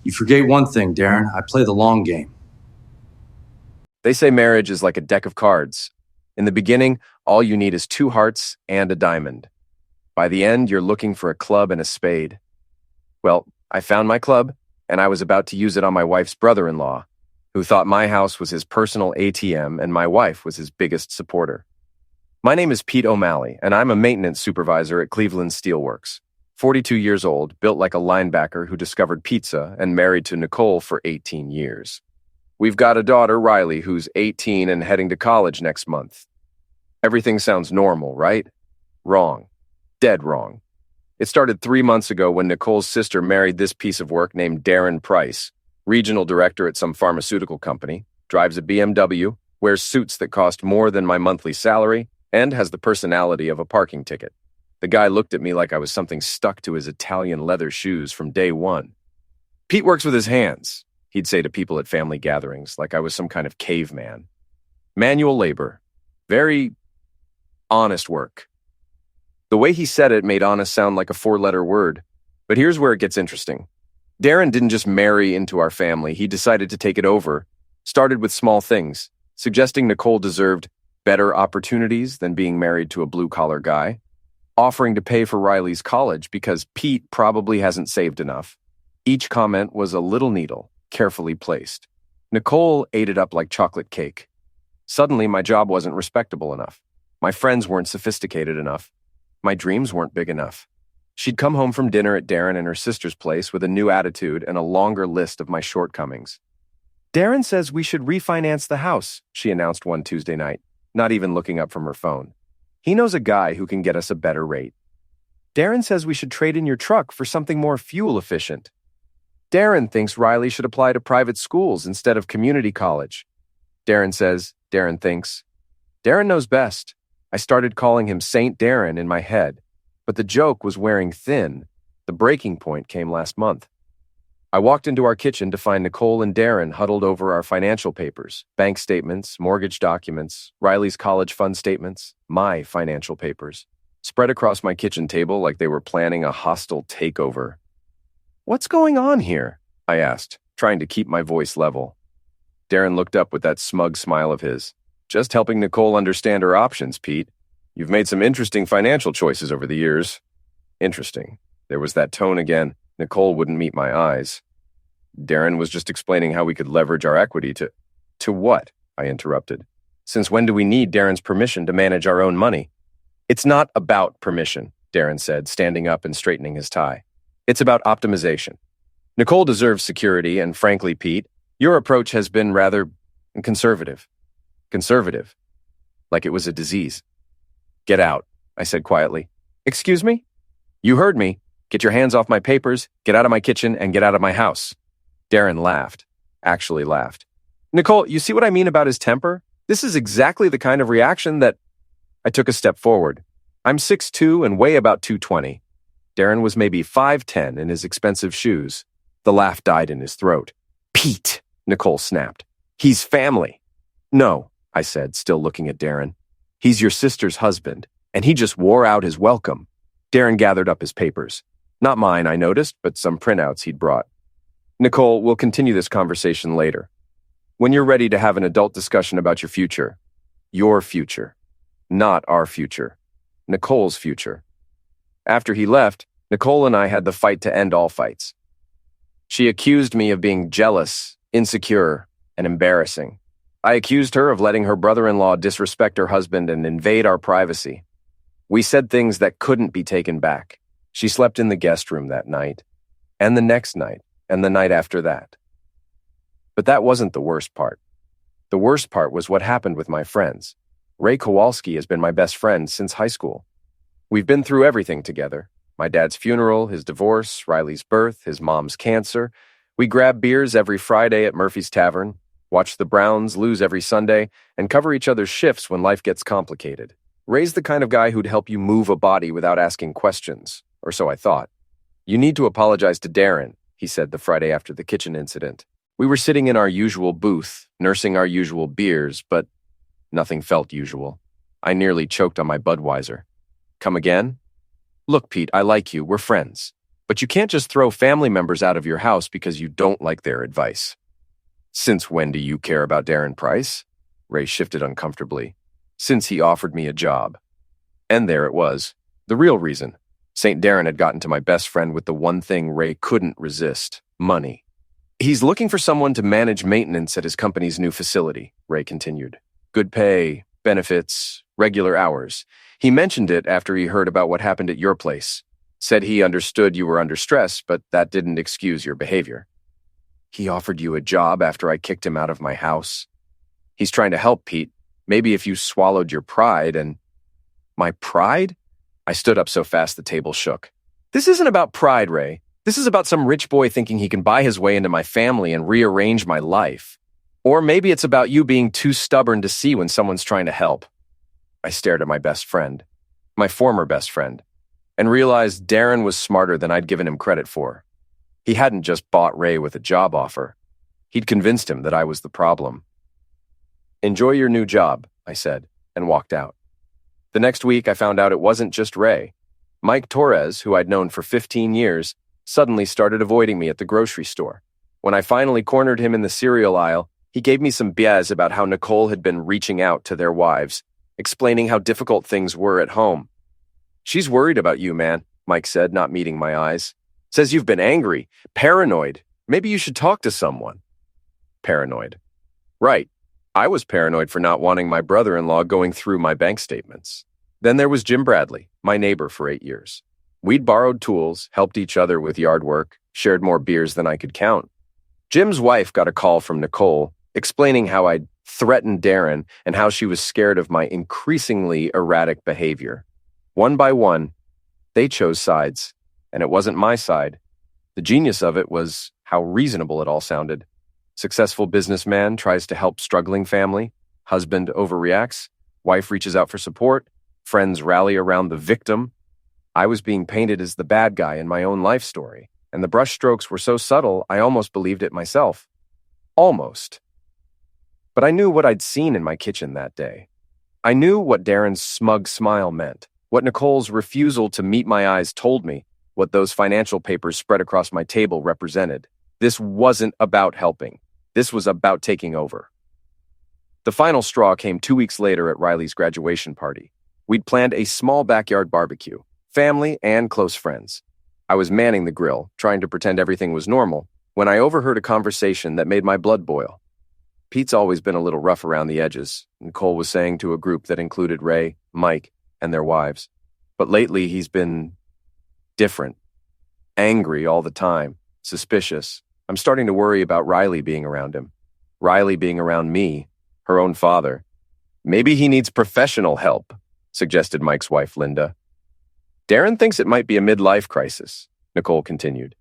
You forget one thing, Darren. I play the long game. They say marriage is like a deck of cards. In the beginning, all you need is 2 hearts and a diamond. By the end, you're looking for a club and a spade. Well, I found my club, and I was about to use it on my wife's brother-in-law, who thought my house was his personal ATM and my wife was his biggest supporter. My name is Pete O'Malley, and I'm a maintenance supervisor at Cleveland Steelworks. 42 years old, built like a linebacker who discovered pizza and married to Nicole for 18 years. We've got a daughter, Riley, who's 18 and heading to college next month. Everything sounds normal, right? Wrong. Dead wrong. It started 3 months ago when Nicole's sister married this piece of work named Darren Price, regional director at some pharmaceutical company, drives a BMW, wears suits that cost more than my monthly salary, and has the personality of a parking ticket. The guy looked at me like I was something stuck to his Italian leather shoes from day one. Pete works with his hands, he'd say to people at family gatherings, like I was some kind of caveman. Manual labor. Very honest work. The way he said it made honest sound like a 4-letter word. But here's where it gets interesting. Darren didn't just marry into our family, he decided to take it over. Started with small things, suggesting Nicole deserved better opportunities than being married to a blue-collar guy, offering to pay for Riley's college because Pete probably hasn't saved enough. Each comment was a little needle, carefully placed. Nicole ate it up like chocolate cake. Suddenly, my job wasn't respectable enough. My friends weren't sophisticated enough. My dreams weren't big enough. She'd come home from dinner at Darren and her sister's place with a new attitude and a longer list of my shortcomings. Darren says we should refinance the house, she announced one Tuesday night, not even looking up from her phone. He knows a guy who can get us a better rate. Darren says we should trade in your truck for something more fuel efficient. Darren thinks Riley should apply to private schools instead of community college. Darren says, Darren thinks. Darren knows best. I started calling him Saint Darren in my head, but the joke was wearing thin. The breaking point came last month. I walked into our kitchen to find Nicole and Darren huddled over our financial papers, bank statements, mortgage documents, Riley's college fund statements, my financial papers, spread across my kitchen table like they were planning a hostile takeover. What's going on here? I asked, trying to keep my voice level. Darren looked up with that smug smile of his. Just helping Nicole understand her options, Pete. You've made some interesting financial choices over the years. Interesting. There was that tone again. Nicole wouldn't meet my eyes. Darren was just explaining how we could leverage our equity to... To what? I interrupted. Since when do we need Darren's permission to manage our own money? It's not about permission, Darren said, standing up and straightening his tie. It's about optimization. Nicole deserves security, and frankly, Pete, your approach has been rather conservative. Conservative. Like it was a disease. Get out, I said quietly. Excuse me? You heard me. Get your hands off my papers, get out of my kitchen, and get out of my house. Darren laughed. Actually laughed. Nicole, you see what I mean about his temper? This is exactly the kind of reaction that... I took a step forward. I'm 6'2" and weigh about 220. Darren was maybe 5'10" in his expensive shoes. The laugh died in his throat. Pete, Nicole snapped. He's family. No, I said, still looking at Darren. He's your sister's husband, and he just wore out his welcome. Darren gathered up his papers. Not mine, I noticed, but some printouts he'd brought. Nicole, we'll continue this conversation later. When you're ready to have an adult discussion about your future. Your future. Not our future. Nicole's future. After he left, Nicole and I had the fight to end all fights. She accused me of being jealous, insecure, and embarrassing. I accused her of letting her brother-in-law disrespect her husband and invade our privacy. We said things that couldn't be taken back. She slept in the guest room that night, and the next night, and the night after that. But that wasn't the worst part. The worst part was what happened with my friends. Ray Kowalski has been my best friend since high school. We've been through everything together. My dad's funeral, his divorce, Riley's birth, his mom's cancer. We grab beers every Friday at Murphy's Tavern, watch the Browns lose every Sunday, and cover each other's shifts when life gets complicated. Ray's the kind of guy who'd help you move a body without asking questions, or so I thought. You need to apologize to Darren, he said the Friday after the kitchen incident. We were sitting in our usual booth, nursing our usual beers, but nothing felt usual. I nearly choked on my Budweiser. Come again? Look, Pete, I like you. We're friends. But you can't just throw family members out of your house because you don't like their advice. Since when do you care about Darren Price? Ray shifted uncomfortably. Since he offered me a job. And there it was. The real reason. St. Darren had gotten to my best friend with the one thing Ray couldn't resist: money. He's looking for someone to manage maintenance at his company's new facility, Ray continued. Good pay, benefits, regular hours. He mentioned it after he heard about what happened at your place. Said he understood you were under stress, but that didn't excuse your behavior. He offered you a job after I kicked him out of my house. He's trying to help, Pete. Maybe if you swallowed your pride and... My pride? I stood up so fast the table shook. This isn't about pride, Ray. This is about some rich boy thinking he can buy his way into my family and rearrange my life. Or maybe it's about you being too stubborn to see when someone's trying to help. I stared at my best friend, my former best friend, and realized Darren was smarter than I'd given him credit for. He hadn't just bought Ray with a job offer. He'd convinced him that I was the problem. Enjoy your new job, I said, and walked out. The next week, I found out it wasn't just Ray. Mike Torres, who I'd known for 15 years, suddenly started avoiding me at the grocery store. When I finally cornered him in the cereal aisle, he gave me some BS about how Nicole had been reaching out to their wives, explaining how difficult things were at home. She's worried about you, man, Mike said, not meeting my eyes. Says you've been angry, paranoid. Maybe you should talk to someone. Paranoid. Right. I was paranoid for not wanting my brother-in-law going through my bank statements. Then there was Jim Bradley, my neighbor for 8 years. We'd borrowed tools, helped each other with yard work, shared more beers than I could count. Jim's wife got a call from Nicole, explaining how I'd threatened Darren and how she was scared of my increasingly erratic behavior. One by one, they chose sides, and it wasn't my side. The genius of it was how reasonable it all sounded. Successful businessman tries to help struggling family, husband overreacts, wife reaches out for support, friends rally around the victim. I was being painted as the bad guy in my own life story, and the brushstrokes were so subtle I almost believed it myself. Almost. But I knew what I'd seen in my kitchen that day. I knew what Darren's smug smile meant, what Nicole's refusal to meet my eyes told me, what those financial papers spread across my table represented. This wasn't about helping. This was about taking over. The final straw came 2 weeks later at Riley's graduation party. We'd planned a small backyard barbecue, family and close friends. I was manning the grill, trying to pretend everything was normal, when I overheard a conversation that made my blood boil. Pete's always been a little rough around the edges, Nicole was saying to a group that included Ray, Mike, and their wives. But lately he's been different, angry all the time, suspicious. I'm starting to worry about Riley being around him. Riley being around me, her own father. Maybe he needs professional help, suggested Mike's wife, Linda. Darren thinks it might be a midlife crisis, Nicole continued.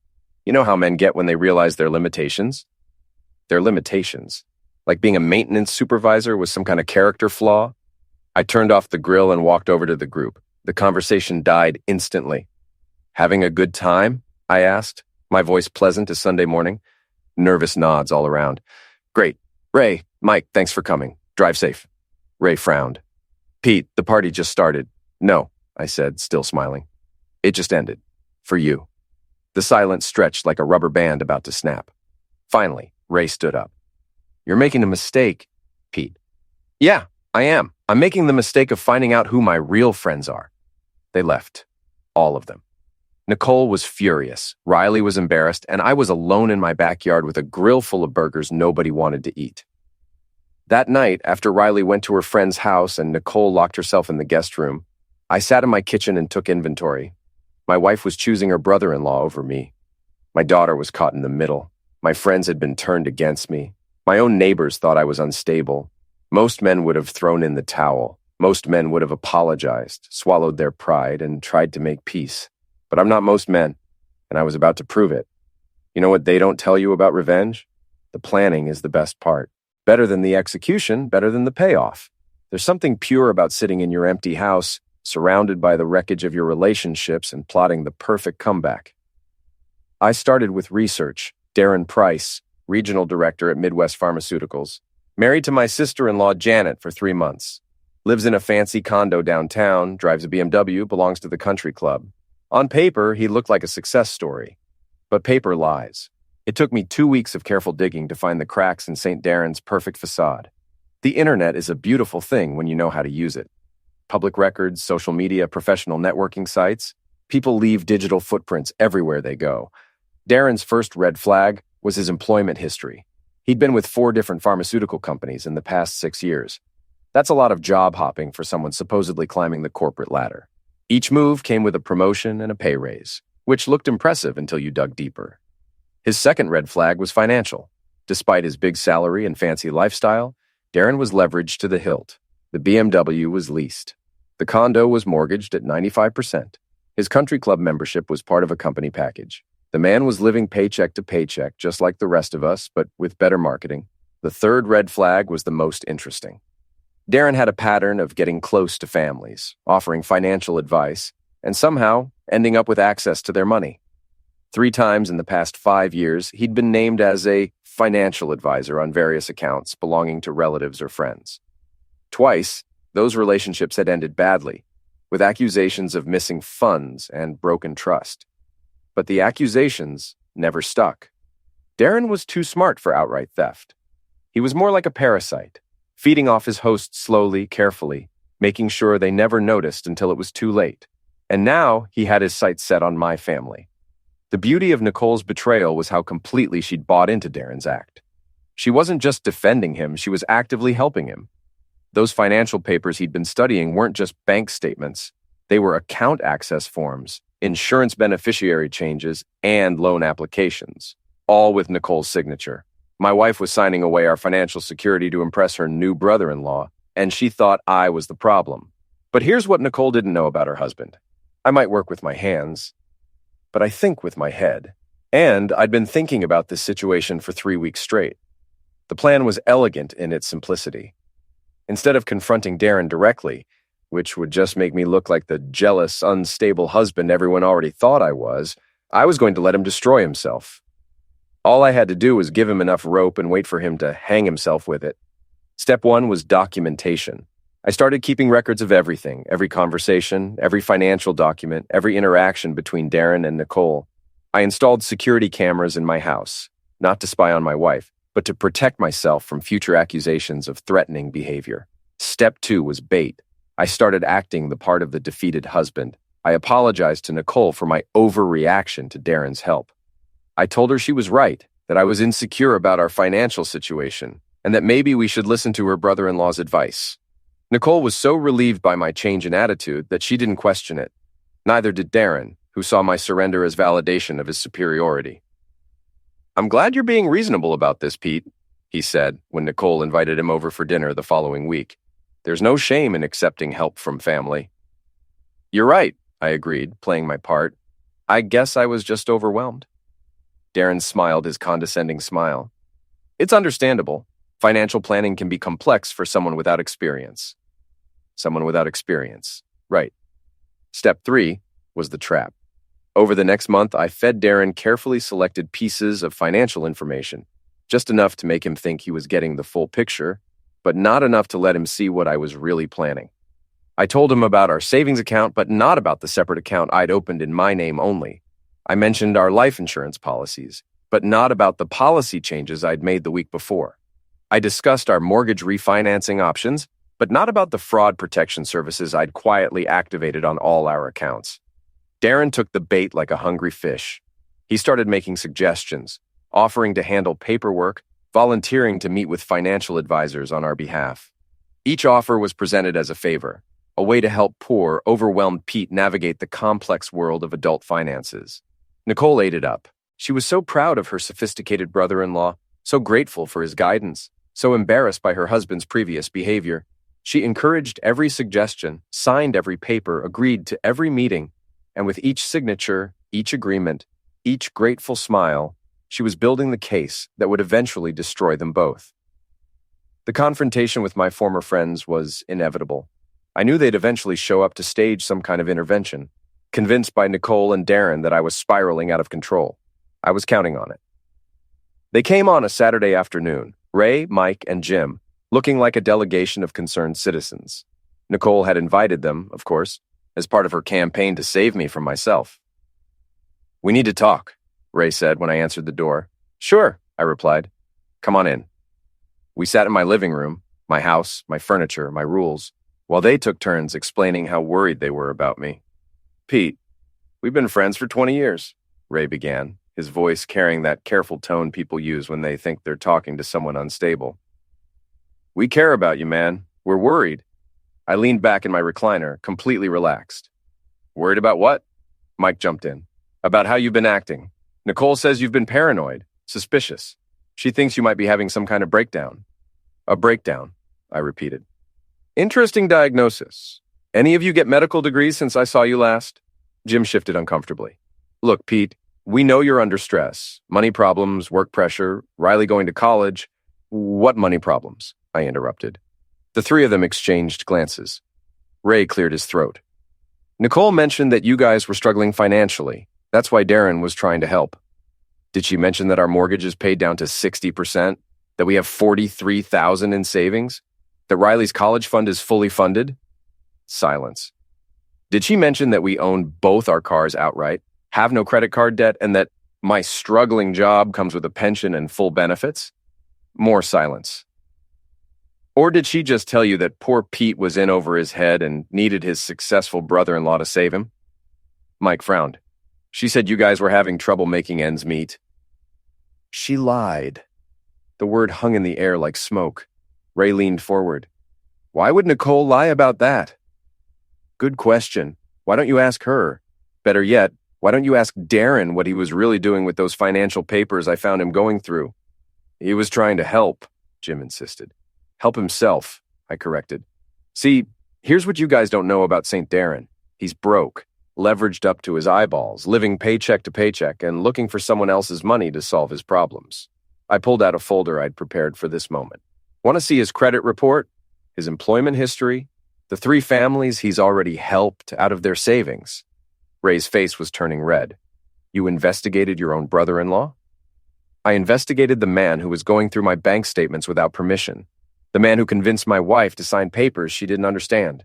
You know how men get when they realize their limitations? Their limitations. Like being a maintenance supervisor was some kind of character flaw? I turned off the grill and walked over to the group. The conversation died instantly. Having a good time? I asked, my voice pleasant as Sunday morning. Nervous nods all around. Great. Ray, Mike, thanks for coming. Drive safe. Ray frowned. Pete, the party just started. No, I said, still smiling. It just ended. For you. The silence stretched like a rubber band about to snap. Finally, Ray stood up. You're making a mistake, Pete. Yeah, I am. I'm making the mistake of finding out who my real friends are. They left. All of them. Nicole was furious, Riley was embarrassed, and I was alone in my backyard with a grill full of burgers nobody wanted to eat. That night, after Riley went to her friend's house and Nicole locked herself in the guest room, I sat in my kitchen and took inventory. My wife was choosing her brother-in-law over me. My daughter was caught in the middle. My friends had been turned against me. My own neighbors thought I was unstable. Most men would have thrown in the towel. Most men would have apologized, swallowed their pride, and tried to make peace. But I'm not most men, and I was about to prove it. You know what they don't tell you about revenge? The planning is the best part. Better than the execution, better than the payoff. There's something pure about sitting in your empty house, surrounded by the wreckage of your relationships and plotting the perfect comeback. I started with research. Darren Price, regional director at Midwest Pharmaceuticals, married to my sister-in-law Janet for 3 months. Lives in a fancy condo downtown, drives a BMW, belongs to the country club. On paper, he looked like a success story. But paper lies. It took me 2 weeks of careful digging to find the cracks in St. Darren's perfect facade. The internet is a beautiful thing when you know how to use it. Public records, social media, professional networking sites. People leave digital footprints everywhere they go. Darren's first red flag was his employment history. He'd been with 4 different pharmaceutical companies in the past 6 years. That's a lot of job hopping for someone supposedly climbing the corporate ladder. Each move came with a promotion and a pay raise, which looked impressive until you dug deeper. His second red flag was financial. Despite his big salary and fancy lifestyle, Darren was leveraged to the hilt. The BMW was leased. The condo was mortgaged at 95%. His country club membership was part of a company package. The man was living paycheck to paycheck, just like the rest of us, but with better marketing. The third red flag was the most interesting. Darren had a pattern of getting close to families, offering financial advice, and somehow ending up with access to their money. 3 times in the past 5 years, he'd been named as a financial advisor on various accounts belonging to relatives or friends. Twice, those relationships had ended badly, with accusations of missing funds and broken trust. But the accusations never stuck. Darren was too smart for outright theft. He was more like a parasite, feeding off his hosts slowly, carefully, making sure they never noticed until it was too late. And now he had his sights set on my family. The beauty of Nicole's betrayal was how completely she'd bought into Darren's act. She wasn't just defending him, she was actively helping him. Those financial papers he'd been studying weren't just bank statements. They were account access forms, insurance beneficiary changes, and loan applications, all with Nicole's signature. My wife was signing away our financial security to impress her new brother-in-law, and she thought I was the problem. But here's what Nicole didn't know about her husband. I might work with my hands, but I think with my head. And I'd been thinking about this situation for 3 weeks straight. The plan was elegant in its simplicity. Instead of confronting Darren directly, which would just make me look like the jealous, unstable husband everyone already thought I was going to let him destroy himself. All I had to do was give him enough rope and wait for him to hang himself with it. Step 1 was documentation. I started keeping records of everything, every conversation, every financial document, every interaction between Darren and Nicole. I installed security cameras in my house, not to spy on my wife, but to protect myself from future accusations of threatening behavior. Step 2 was bait. I started acting the part of the defeated husband. I apologized to Nicole for my overreaction to Darren's help. I told her she was right, that I was insecure about our financial situation, and that maybe we should listen to her brother-in-law's advice. Nicole was so relieved by my change in attitude that she didn't question it. Neither did Darren, who saw my surrender as validation of his superiority. "I'm glad you're being reasonable about this, Pete," he said when Nicole invited him over for dinner the following week. "There's no shame in accepting help from family." "You're right," I agreed, playing my part. "I guess I was just overwhelmed." Darren smiled his condescending smile. "It's understandable. Financial planning can be complex for someone without experience." Someone without experience. Right. Step 3 was the trap. Over the next month, I fed Darren carefully selected pieces of financial information, just enough to make him think he was getting the full picture, but not enough to let him see what I was really planning. I told him about our savings account, but not about the separate account I'd opened in my name only. I mentioned our life insurance policies, but not about the policy changes I'd made the week before. I discussed our mortgage refinancing options, but not about the fraud protection services I'd quietly activated on all our accounts. Darren took the bait like a hungry fish. He started making suggestions, offering to handle paperwork, volunteering to meet with financial advisors on our behalf. Each offer was presented as a favor, a way to help poor, overwhelmed Pete navigate the complex world of adult finances. Nicole ate it up. She was so proud of her sophisticated brother-in-law, so grateful for his guidance, so embarrassed by her husband's previous behavior. She encouraged every suggestion, signed every paper, agreed to every meeting, and with each signature, each agreement, each grateful smile, she was building the case that would eventually destroy them both. The confrontation with my former friends was inevitable. I knew they'd eventually show up to stage some kind of intervention, convinced by Nicole and Darren that I was spiraling out of control. I was counting on it. They came on a Saturday afternoon, Ray, Mike, and Jim, looking like a delegation of concerned citizens. Nicole had invited them, of course, as part of her campaign to save me from myself. We need to talk, Ray said when I answered the door. Sure, I replied. Come on in. We sat in my living room, my house, my furniture, my rules, while they took turns explaining how worried they were about me. Pete, we've been friends for 20 years, Ray began, his voice carrying that careful tone people use when they think they're talking to someone unstable. We care about you, man. We're worried. I leaned back in my recliner, completely relaxed. Worried about what? Mike jumped in. About how you've been acting. Nicole says you've been paranoid, suspicious. She thinks you might be having some kind of breakdown. A breakdown, I repeated. Interesting diagnosis. Any of you get medical degrees since I saw you last? Jim shifted uncomfortably. Look, Pete, we know you're under stress. Money problems, work pressure, Riley going to college. What money problems? I interrupted. The three of them exchanged glances. Ray cleared his throat. Nicole mentioned that you guys were struggling financially. That's why Darren was trying to help. Did she mention that our mortgage is paid down to 60%? That we have $43,000 in savings? That Riley's college fund is fully funded? Silence. Did she mention that we own both our cars outright, have no credit card debt, and that my struggling job comes with a pension and full benefits? More silence. Or did she just tell you that poor Pete was in over his head and needed his successful brother-in-law to save him? Mike frowned. She said you guys were having trouble making ends meet. She lied. The word hung in the air like smoke. Ray leaned forward. Why would Nicole lie about that? Good question. Why don't you ask her? Better yet, why don't you ask Darren what he was really doing with those financial papers I found him going through? He was trying to help, Jim insisted. Help himself, I corrected. See, here's what you guys don't know about St. Darren. He's broke, leveraged up to his eyeballs, living paycheck to paycheck, and looking for someone else's money to solve his problems. I pulled out a folder I'd prepared for this moment. Want to see his credit report, his employment history, the 3 families he's already helped out of their savings? Ray's face was turning red. You investigated your own brother-in-law? I investigated the man who was going through my bank statements without permission. The man who convinced my wife to sign papers she didn't understand.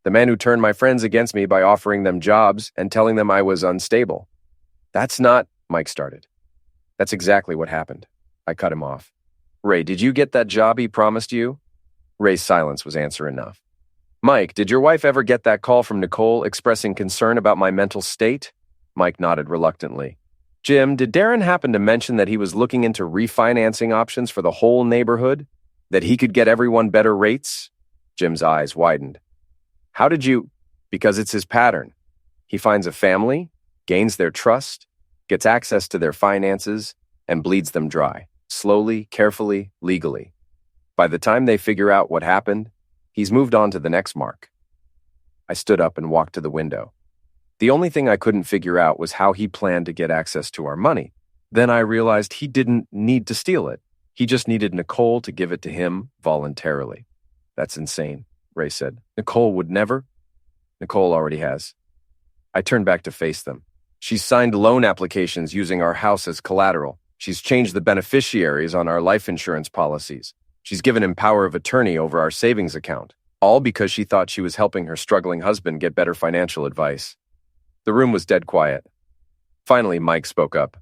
The man who turned my friends against me by offering them jobs and telling them I was unstable. That's not, Mike started. That's exactly what happened. I cut him off. Ray, did you get that job he promised you? Ray's silence was answer enough. Mike, did your wife ever get that call from Nicole expressing concern about my mental state? Mike nodded reluctantly. Jim, did Darren happen to mention that he was looking into refinancing options for the whole neighborhood? That he could get everyone better rates? Jim's eyes widened. How did you? Because it's his pattern. He finds a family, gains their trust, gets access to their finances, and bleeds them dry, slowly, carefully, legally. By the time they figure out what happened, he's moved on to the next mark. I stood up and walked to the window. The only thing I couldn't figure out was how he planned to get access to our money. Then I realized he didn't need to steal it. He just needed Nicole to give it to him voluntarily. That's insane, Ray said. Nicole would never? Nicole already has. I turned back to face them. She's signed loan applications using our house as collateral. She's changed the beneficiaries on our life insurance policies. She's given him power of attorney over our savings account, all because she thought she was helping her struggling husband get better financial advice. The room was dead quiet. Finally, Mike spoke up.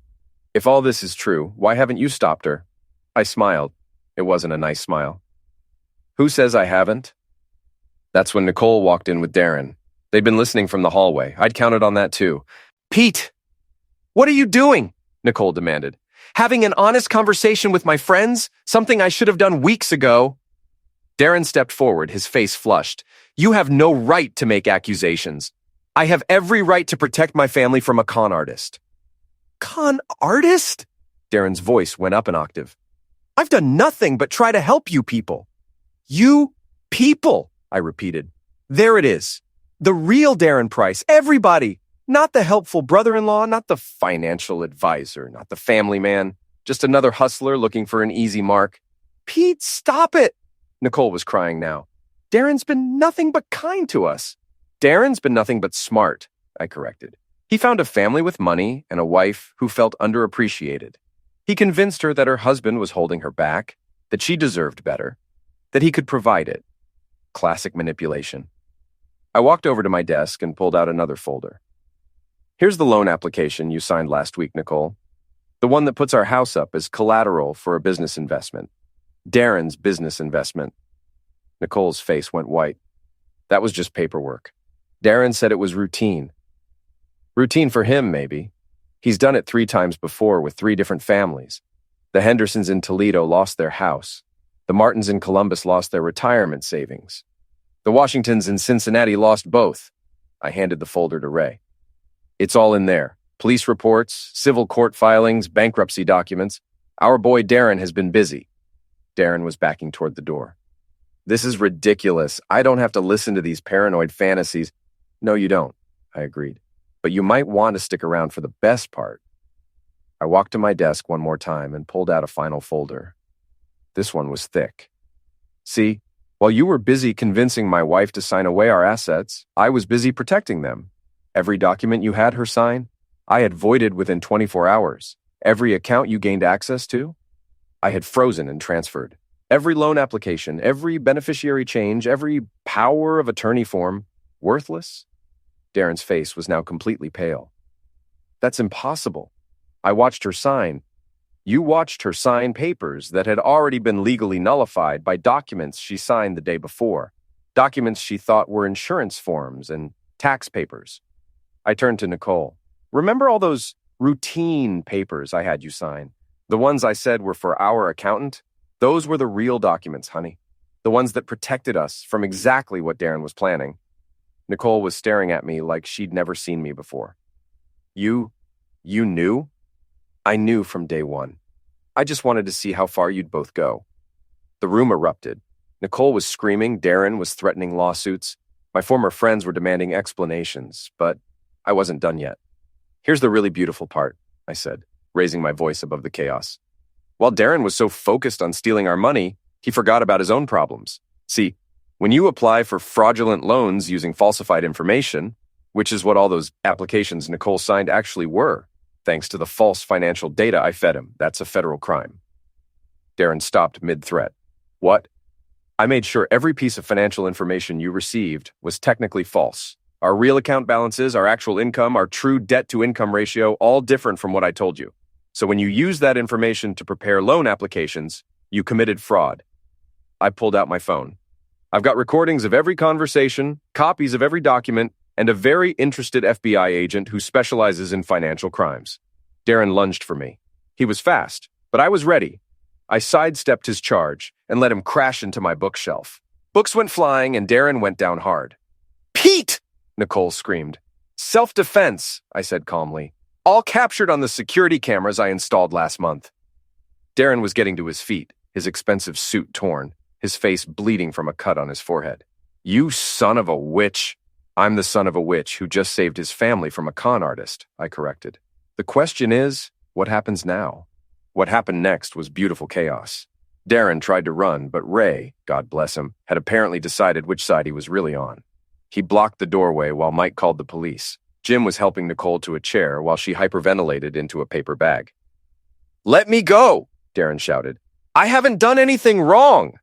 If all this is true, why haven't you stopped her? I smiled. It wasn't a nice smile. Who says I haven't? That's when Nicole walked in with Darren. They'd been listening from the hallway. I'd counted on that too. Pete! What are you doing? Nicole demanded. Having an honest conversation with my friends? Something I should have done weeks ago. Darren stepped forward, his face flushed. You have no right to make accusations. I have every right to protect my family from a con artist. Con artist? Darren's voice went up an octave. I've done nothing but try to help you people. You people, I repeated. There it is. The real Darren Price, everybody. Not the helpful brother-in-law, not the financial advisor, not the family man. Just another hustler looking for an easy mark. Pete, stop it. Nicole was crying now. Darren's been nothing but kind to us. Darren's been nothing but smart, I corrected. He found a family with money and a wife who felt underappreciated. He convinced her that her husband was holding her back, that she deserved better, that he could provide it. Classic manipulation. I walked over to my desk and pulled out another folder. Here's the loan application you signed last week, Nicole. The one that puts our house up as collateral for a business investment. Darren's business investment. Nicole's face went white. That was just paperwork. Darren said it was routine. Routine for him, maybe. He's done it 3 times before with 3 different families. The Hendersons in Toledo lost their house. The Martins in Columbus lost their retirement savings. The Washingtons in Cincinnati lost both. I handed the folder to Ray. It's all in there. Police reports, civil court filings, bankruptcy documents. Our boy Darren has been busy. Darren was backing toward the door. This is ridiculous. I don't have to listen to these paranoid fantasies. No, you don't, I agreed. But you might want to stick around for the best part. I walked to my desk one more time and pulled out a final folder. This one was thick. See, while you were busy convincing my wife to sign away our assets, I was busy protecting them. Every document you had her sign, I had voided within 24 hours. Every account you gained access to, I had frozen and transferred. Every loan application, every beneficiary change, every power of attorney form, worthless? Darren's face was now completely pale. That's impossible. I watched her sign. You watched her sign papers that had already been legally nullified by documents she signed the day before, documents she thought were insurance forms and tax papers. I turned to Nicole. Remember all those routine papers I had you sign? The ones I said were for our accountant? Those were the real documents, honey. The ones that protected us from exactly what Darren was planning. Nicole was staring at me like she'd never seen me before. You knew? I knew from day one. I just wanted to see how far you'd both go. The room erupted. Nicole was screaming, Darren was threatening lawsuits. My former friends were demanding explanations, but I wasn't done yet. Here's the really beautiful part, I said, raising my voice above the chaos. While Darren was so focused on stealing our money, he forgot about his own problems. See, when you apply for fraudulent loans using falsified information, which is what all those applications Nicole signed actually were, thanks to the false financial data I fed him, that's a federal crime. Darren stopped mid-threat. What? I made sure every piece of financial information you received was technically false. Our real account balances, our actual income, our true debt-to-income ratio, all different from what I told you. So when you use that information to prepare loan applications, you committed fraud. I pulled out my phone. I've got recordings of every conversation, copies of every document, and a very interested FBI agent who specializes in financial crimes. Darren lunged for me. He was fast, but I was ready. I sidestepped his charge and let him crash into my bookshelf. Books went flying and Darren went down hard. Pete! Nicole screamed. Self-defense, I said calmly. All captured on the security cameras I installed last month. Darren was getting to his feet, his expensive suit torn, his face bleeding from a cut on his forehead. You son of a witch. I'm the son of a witch who just saved his family from a con artist, I corrected. The question is, what happens now? What happened next was beautiful chaos. Darren tried to run, but Ray, God bless him, had apparently decided which side he was really on. He blocked the doorway while Mike called the police. Jim was helping Nicole to a chair while she hyperventilated into a paper bag. Let me go, Darren shouted. I haven't done anything wrong.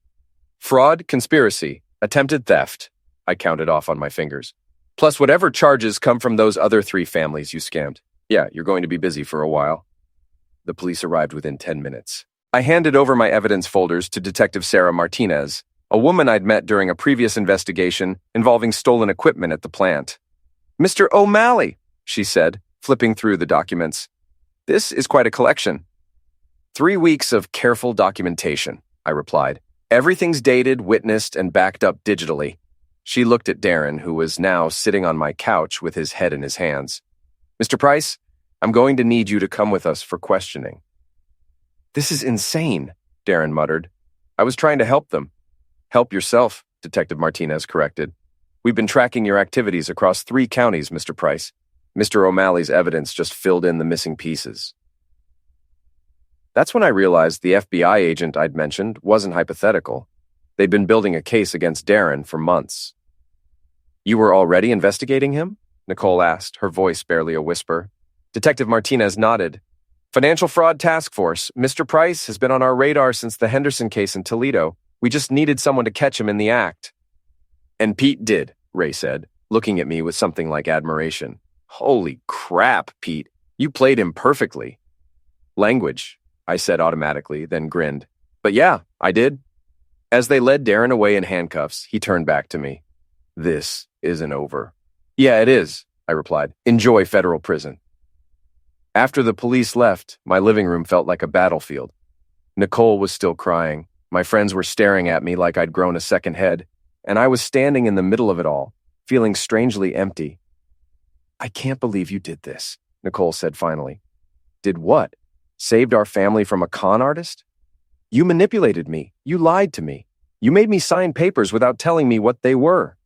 Fraud, conspiracy, attempted theft, I counted off on my fingers. Plus whatever charges come from those other 3 families you scammed. Yeah, you're going to be busy for a while. The police arrived within 10 minutes. I handed over my evidence folders to Detective Sarah Martinez, a woman I'd met during a previous investigation involving stolen equipment at the plant. Mr. O'Malley, she said, flipping through the documents. This is quite a collection. 3 weeks of careful documentation, I replied. Everything's dated, witnessed, and backed up digitally. She looked at Darren, who was now sitting on my couch with his head in his hands. Mr. Price, I'm going to need you to come with us for questioning. This is insane, Darren muttered. I was trying to help them. Help yourself, Detective Martinez corrected. We've been tracking your activities across 3 counties, Mr. Price. Mr. O'Malley's evidence just filled in the missing pieces. That's when I realized the FBI agent I'd mentioned wasn't hypothetical. They'd been building a case against Darren for months. You were already investigating him? Nicole asked, her voice barely a whisper. Detective Martinez nodded. Financial Fraud Task Force, Mr. Price has been on our radar since the Henderson case in Toledo. We just needed someone to catch him in the act. And Pete did, Ray said, looking at me with something like admiration. Holy crap, Pete. You played him perfectly. Language, I said automatically, then grinned. But yeah, I did. As they led Darren away in handcuffs, he turned back to me. This isn't over. Yeah, it is, I replied. Enjoy federal prison. After the police left, my living room felt like a battlefield. Nicole was still crying. My friends were staring at me like I'd grown a second head, and I was standing in the middle of it all, feeling strangely empty. I can't believe you did this, Nicole said finally. Did what? Saved our family from a con artist? You manipulated me. You lied to me. You made me sign papers without telling me what they were.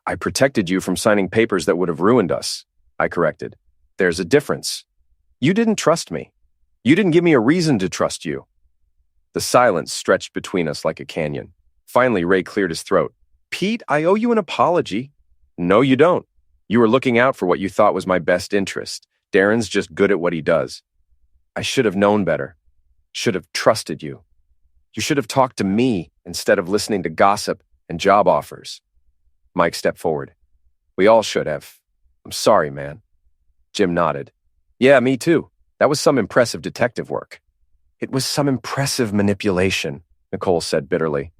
I protected you from signing papers that would have ruined us, I corrected. There's a difference. You didn't trust me. You didn't give me a reason to trust you. The silence stretched between us like a canyon. Finally, Ray cleared his throat. Pete, I owe you an apology. No, you don't. You were looking out for what you thought was my best interest. Darren's just good at what he does. I should have known better. Should have trusted you. You should have talked to me instead of listening to gossip and job offers. Mike stepped forward. We all should have. I'm sorry, man. Jim nodded. Yeah, me too. That was some impressive detective work. It was some impressive manipulation, Nicole said bitterly.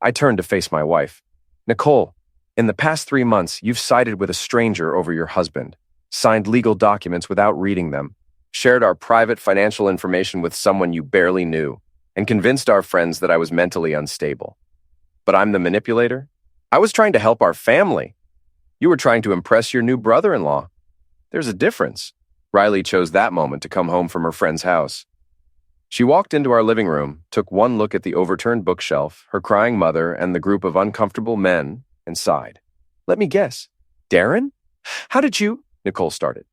I turned to face my wife. Nicole, in the past 3 months, you've sided with a stranger over your husband, signed legal documents without reading them, shared our private financial information with someone you barely knew, and convinced our friends that I was mentally unstable. But I'm the manipulator? I was trying to help our family. You were trying to impress your new brother-in-law. There's a difference. Riley chose that moment to come home from her friend's house. She walked into our living room, took one look at the overturned bookshelf, her crying mother, and the group of uncomfortable men, and sighed. Let me guess. Darren? How did you? Nicole started.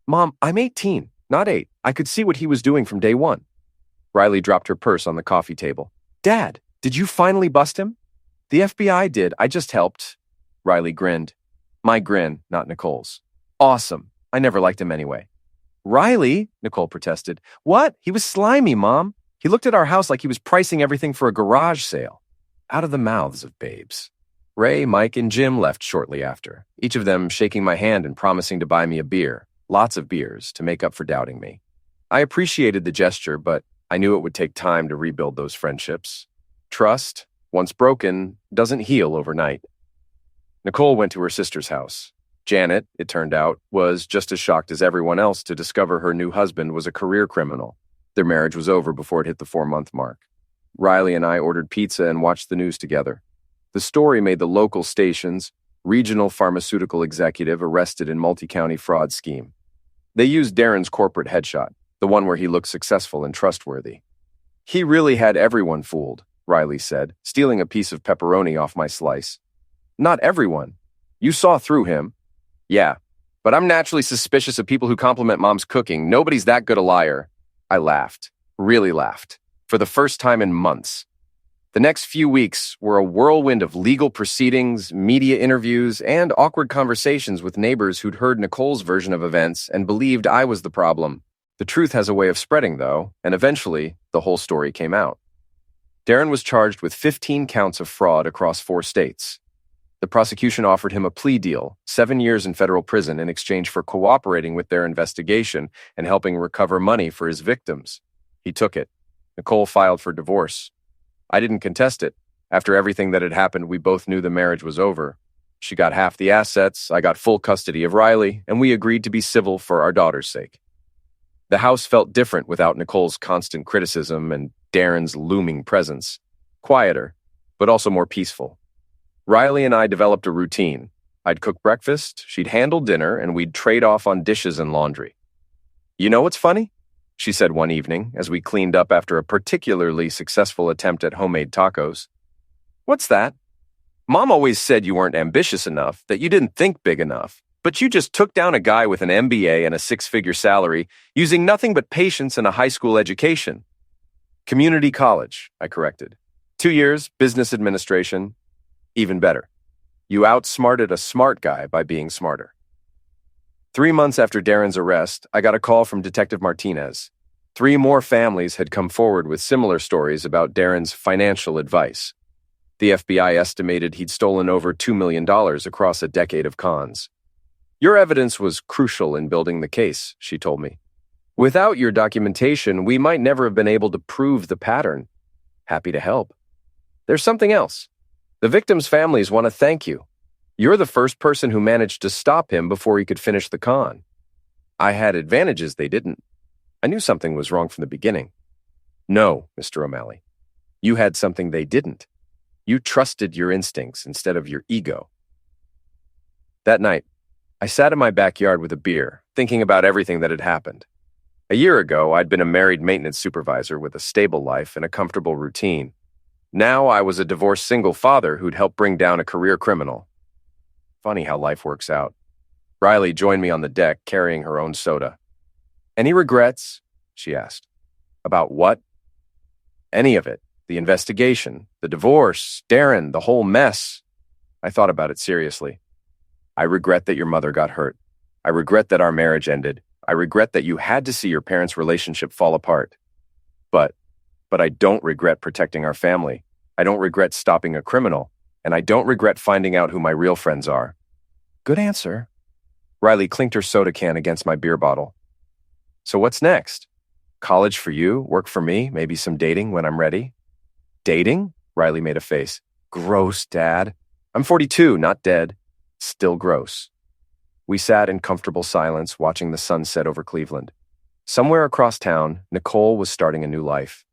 Mom, I'm 18, not 8. I could see what he was doing from day one. Riley dropped her purse on the coffee table. Dad, did you finally bust him? The FBI did. I just helped. Riley grinned. My grin, not Nicole's. Awesome. I never liked him anyway. Riley, Nicole protested. What? He was slimy, Mom. He looked at our house like he was pricing everything for a garage sale. Out of the mouths of babes. Ray, Mike, and Jim left shortly after, each of them shaking my hand and promising to buy me a beer, lots of beers, to make up for doubting me. I appreciated the gesture, but I knew it would take time to rebuild those friendships. Trust, once broken, doesn't heal overnight. Nicole went to her sister's house. Janet, it turned out, was just as shocked as everyone else to discover her new husband was a career criminal. Their marriage was over before it hit the 4-month mark. Riley and I ordered pizza and watched the news together. The story made the local stations, regional pharmaceutical executive arrested in multi-county fraud scheme. They used Darren's corporate headshot, the one where he looked successful and trustworthy. He really had everyone fooled, Riley said, stealing a piece of pepperoni off my slice. Not everyone. You saw through him. Yeah, but I'm naturally suspicious of people who compliment Mom's cooking. Nobody's that good a liar. I laughed, really laughed, for the first time in months. The next few weeks were a whirlwind of legal proceedings, media interviews, and awkward conversations with neighbors who'd heard Nicole's version of events and believed I was the problem. The truth has a way of spreading, though, and eventually, the whole story came out. Darren was charged with 15 counts of fraud across 4 states. The prosecution offered him a plea deal, 7 years in federal prison in exchange for cooperating with their investigation and helping recover money for his victims. He took it. Nicole filed for divorce. I didn't contest it. After everything that had happened, we both knew the marriage was over. She got half the assets, I got full custody of Riley, and we agreed to be civil for our daughter's sake. The house felt different without Nicole's constant criticism and Darren's looming presence. Quieter, but also more peaceful. Riley and I developed a routine. I'd cook breakfast, she'd handle dinner, and we'd trade off on dishes and laundry. You know what's funny? She said one evening as we cleaned up after a particularly successful attempt at homemade tacos. What's that? Mom always said you weren't ambitious enough, that you didn't think big enough, but you just took down a guy with an MBA and a 6-figure salary using nothing but patience and a high school education. Community college, I corrected. 2 years, business administration. Even better. You outsmarted a smart guy by being smarter. 3 months after Darren's arrest, I got a call from Detective Martinez. 3 more families had come forward with similar stories about Darren's financial advice. The FBI estimated he'd stolen over $2 million across a decade of cons. Your evidence was crucial in building the case, she told me. Without your documentation, we might never have been able to prove the pattern. Happy to help. There's something else. The victims' families want to thank you. You're the first person who managed to stop him before he could finish the con. I had advantages they didn't. I knew something was wrong from the beginning. No, Mr. O'Malley. You had something they didn't. You trusted your instincts instead of your ego. That night, I sat in my backyard with a beer, thinking about everything that had happened. A year ago, I'd been a married maintenance supervisor with a stable life and a comfortable routine. Now I was a divorced single father who'd helped bring down a career criminal. Funny how life works out. Riley joined me on the deck, carrying her own soda. Any regrets? She asked. About what? Any of it. The investigation, the divorce, Darren, the whole mess. I thought about it seriously. I regret that your mother got hurt. I regret that our marriage ended. I regret that you had to see your parents' relationship fall apart. But I don't regret protecting our family. I don't regret stopping a criminal. And I don't regret finding out who my real friends are. Good answer. Riley clinked her soda can against my beer bottle. So what's next? College for you, work for me, maybe some dating when I'm ready? Dating? Riley made a face. Gross, Dad. I'm 42, not dead. Still gross. We sat in comfortable silence, watching the sun set over Cleveland. Somewhere across town, Nicole was starting a new life.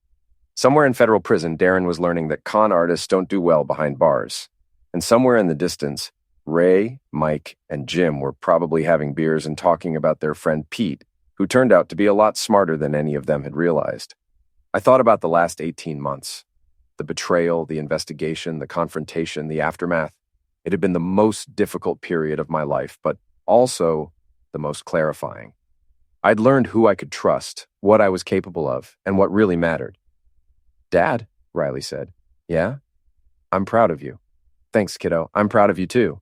Somewhere in federal prison, Darren was learning that con artists don't do well behind bars. And somewhere in the distance, Ray, Mike, and Jim were probably having beers and talking about their friend Pete, who turned out to be a lot smarter than any of them had realized. I thought about the last 18 months. The betrayal, the investigation, the confrontation, the aftermath. It had been the most difficult period of my life, but also the most clarifying. I'd learned who I could trust, what I was capable of, and what really mattered. Dad, Riley said. Yeah? I'm proud of you. Thanks, kiddo. I'm proud of you too.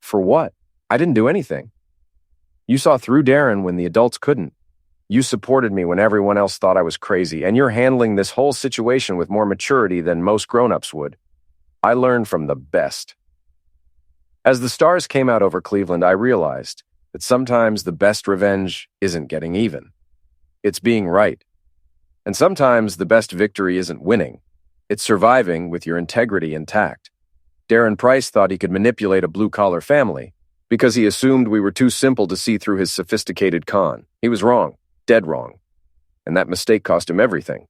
For what? I didn't do anything. You saw through Darren when the adults couldn't. You supported me when everyone else thought I was crazy, and you're handling this whole situation with more maturity than most grown-ups would. I learned from the best. As the stars came out over Cleveland, I realized that sometimes the best revenge isn't getting even. It's being right. And sometimes the best victory isn't winning. It's surviving with your integrity intact. Darren Price thought he could manipulate a blue-collar family because he assumed we were too simple to see through his sophisticated con. He was wrong, dead wrong. And that mistake cost him everything.